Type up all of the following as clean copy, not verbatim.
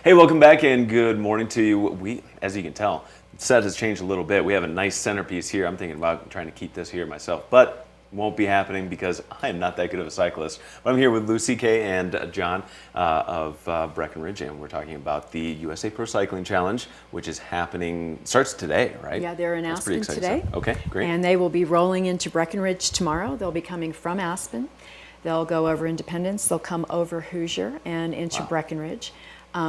Hey, welcome back and good morning to you. As you can tell, the set has changed a little bit. We have a nice centerpiece here. I'm thinking about trying to keep this here myself, but won't be happening because I am not that good of a cyclist. But I'm here with Lucy Kay and John of Breckenridge, and we're talking about the USA Pro Cycling Challenge, which is starts today, right? Yeah, they're in Aspen today. Stuff. Okay, great. And they will be rolling into Breckenridge tomorrow. They'll be coming from Aspen. They'll go over Independence. They'll come over Hoosier and into Breckenridge.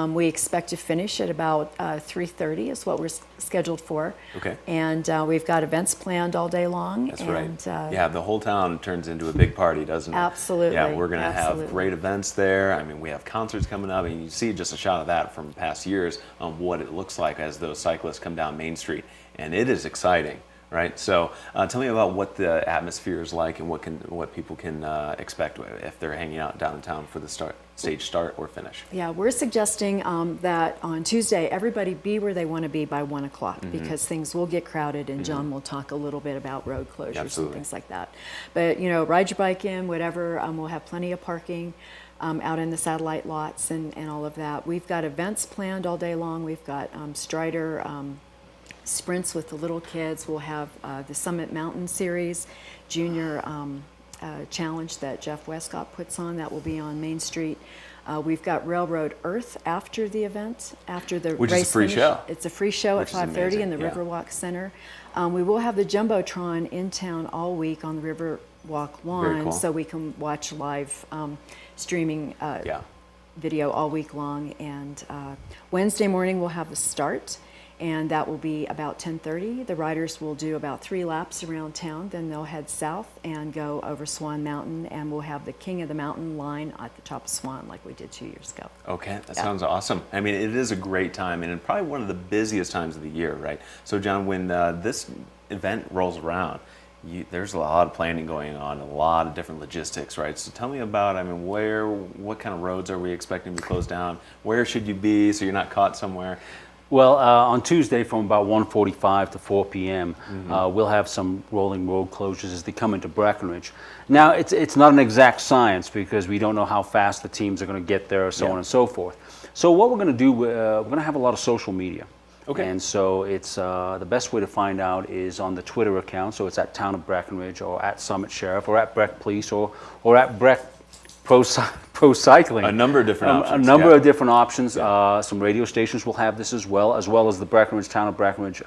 We expect to finish at about 3:30 is what we're scheduled for. Okay. And we've got events planned all day long. That's right. Yeah, the whole town turns into a big party, doesn't it? Absolutely. Yeah, we're going to have great events there. I mean, we have concerts coming up, and you see just a shot of that from past years on what it looks like as those cyclists come down Main Street, and it is exciting. Right. So, tell me about what the atmosphere is like and what people can expect if they're hanging out downtown for the stage start or finish. Yeah, we're suggesting that on Tuesday everybody be where they want to be by 1 o'clock because things will get crowded, and John will talk a little bit about road closures and things like that. But ride your bike in, whatever. We'll have plenty of parking out in the satellite lots and all of that. We've got events planned all day long. We've got Strider. Sprints with the little kids. We'll have the Summit Mountain Series Junior Challenge that Jeff Westcott puts on. That will be on Main Street. We've got Railroad Earth after the event, after the Which race is a free finish. show. It's a free show at 5:30 in the Riverwalk Center. We will have the Jumbotron in town all week on the Riverwalk lawn, cool. so we can watch live streaming video all week long. And Wednesday morning we'll have the start. And that will be about 10:30. The riders will do about 3 laps around town. Then they'll head south and go over Swan Mountain, and we'll have the King of the Mountain line at the top of Swan like we did 2 years ago. Okay, that sounds awesome. I mean, it is a great time and probably one of the busiest times of the year, right? So, John, when this event rolls around, there's a lot of planning going on, a lot of different logistics, right? So tell me about, what kind of roads are we expecting to be closed down? Where should you be so you're not caught somewhere? Well, on Tuesday from about 1:45 to 4 p.m., we'll have some rolling road closures as they come into Breckenridge. Now, it's not an exact science because we don't know how fast the teams are going to get there, so on and so forth. So what we're going to do, we're going to have a lot of social media. Okay. And so it's the best way to find out is on the Twitter account. So it's at Town of Breckenridge or at Summit Sheriff or at Breck Police or at Breck Pro Cycling. A number of different options. A number of different options. Some radio stations will have this as well as the Breckenridge, Town of Breckenridge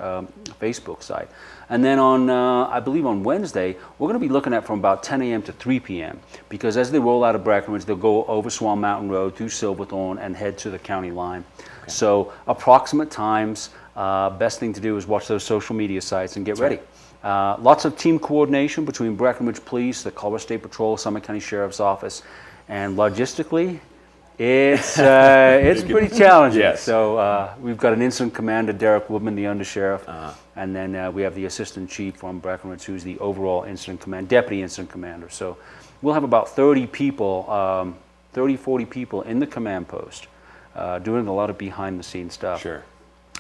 Facebook site. And then I believe on Wednesday, we're going to be looking at from about 10 a.m. to 3 p.m. because as they roll out of Breckenridge, they'll go over Swan Mountain Road through Silverthorne and head to the county line. Okay. So approximate times, best thing to do is watch those social media sites and get ready. Right. Lots of team coordination between Breckenridge Police, the Colorado State Patrol, Summit County Sheriff's Office, and logistically, it's pretty challenging. Yes. So we've got an incident commander, Derek Woodman, the undersheriff, and then we have the assistant chief from Breckenridge, who's the overall deputy incident commander. So we'll have about 30 people, 40 people in the command post doing a lot of behind-the-scenes stuff. Sure.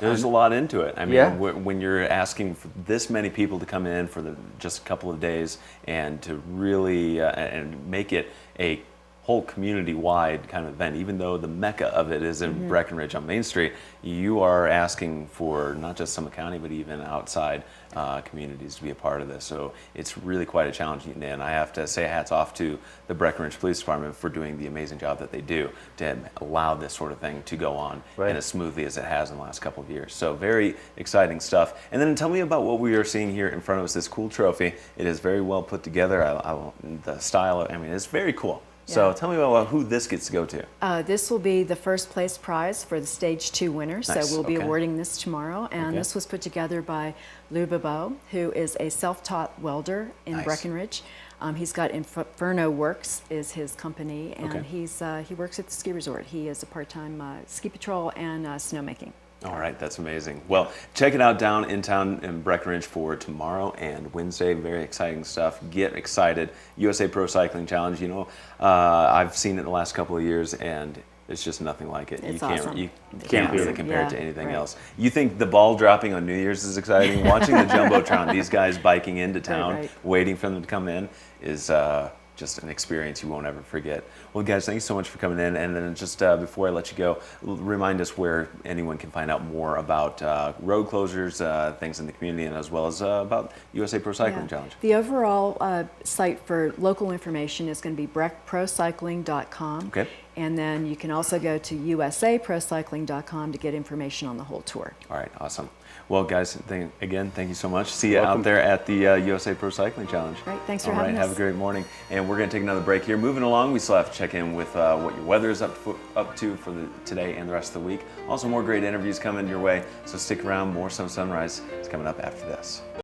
There's a lot into it. I mean, when you're asking for this many people to come in for just a couple of days and to really and make it a whole community-wide kind of event, even though the mecca of it is in Breckenridge on Main Street, you are asking for not just Summit County, but even outside communities to be a part of this. So it's really quite a challenge, and I have to say hats off to the Breckenridge Police Department for doing the amazing job that they do to allow this sort of thing to go on and as smoothly as it has in the last couple of years. So very exciting stuff. And then tell me about what we are seeing here in front of us, this cool trophy. It is very well put together. The style, it's very cool. So tell me about who this gets to go to. This will be the first place prize for the Stage 2 winners. Nice. So we'll be awarding this tomorrow. And this was put together by Lou Bebeau, who is a self-taught welder in Breckenridge. He's got Inferno Works is his company, and he works at the ski resort. He is a part-time ski patrol and snowmaking. All right, that's amazing. Well, check it out down in town in Breckenridge for tomorrow and Wednesday. Very exciting stuff. Get excited. USA Pro Cycling Challenge, I've seen it the last couple of years, and it's just nothing like it. It's You awesome. can't really compare it to anything else. You think the ball dropping on New Year's is exciting? Watching the Jumbotron, these guys biking into town, waiting for them to come in, is just an experience you won't ever forget. Well, guys, thank you so much for coming in. And then just before I let you go, remind us where anyone can find out more about road closures, things in the community, and as well as about USA Pro Cycling Challenge. The overall site for local information is going to be breckprocycling.com. Okay. And then you can also go to usaprocycling.com to get information on the whole tour. All right, awesome. Well, guys, again, thank you so much. See you out there at the USA Pro Cycling Challenge. Great, thanks for having us. Have a great morning. And we're going to take another break here. Moving along, we still have to check in with what your weather is up to for today and the rest of the week. Also, more great interviews coming your way, so stick around. More Sun Sunrise is coming up after this.